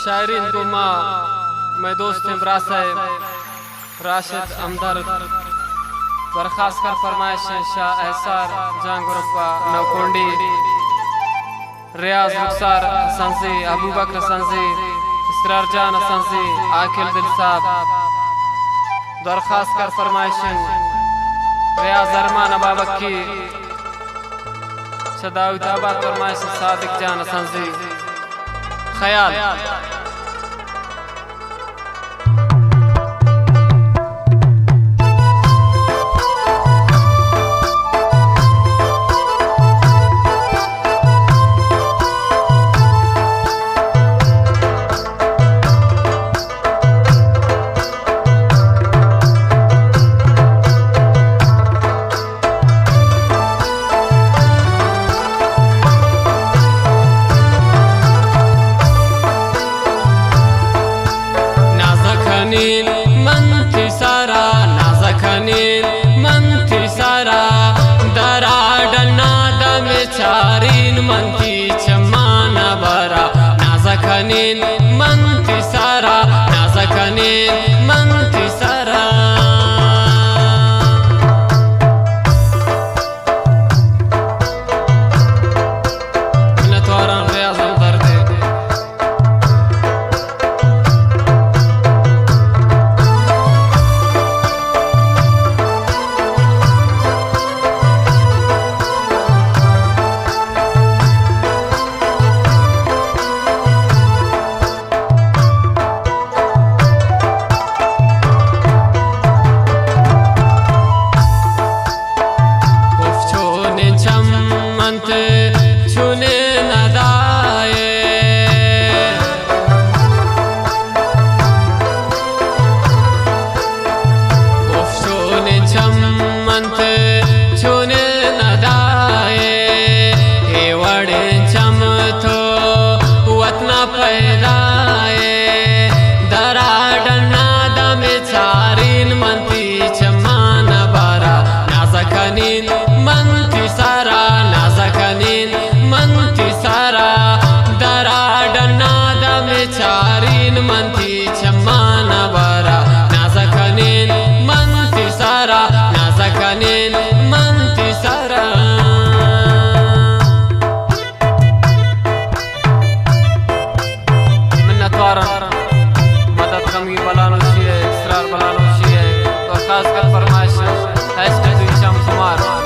शायरी गुमा मैं दोस्त इमरास है राशिद हमदर्द बर्खास्त कर फरमाइश शाह एहसार जांगुरपा नौकुंडी रियाज रुखसार संसी अबू बकर संसी इसरार जान संसी आकिल दिल साहब दरखास्त कर फरमाइश रियाज अरमान अबाबकी शदाउदाबाद फरमाइश सादिक जान संसी ख्याल मंथी सारा नाजखनीन मंथी सारा दराडना दम चारीन मंथी चमाना बरा नाजखनीन मंथी सारा नाजखनीन मंथी सारा मंथी सारा नाजखनीन मंथी सारा दराडना दम चारीन मंथी चमाना बरा नाजखनीन मंथी सारा नाजखनीन मंथी सारा मिन्नतवार मदद कमी बलानो चाहिए इसरार बलानो चाहिए तो खास कर फरमाइश कुमार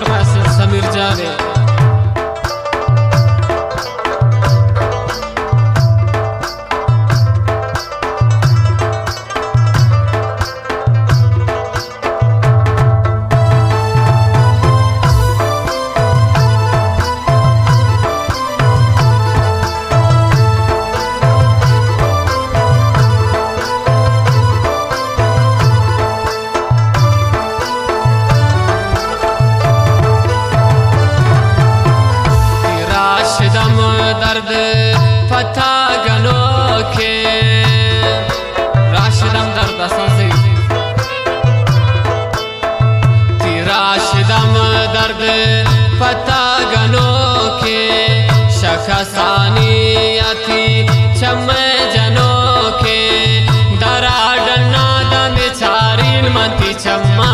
फरमाइश समीर जाने दर्द फता गनो के राशिदम दर्द संसी राशिदम दर्द फता गनो के शखसानी अति चम्मे जनो के दरा डन्ना दम चारीन मती चम्मा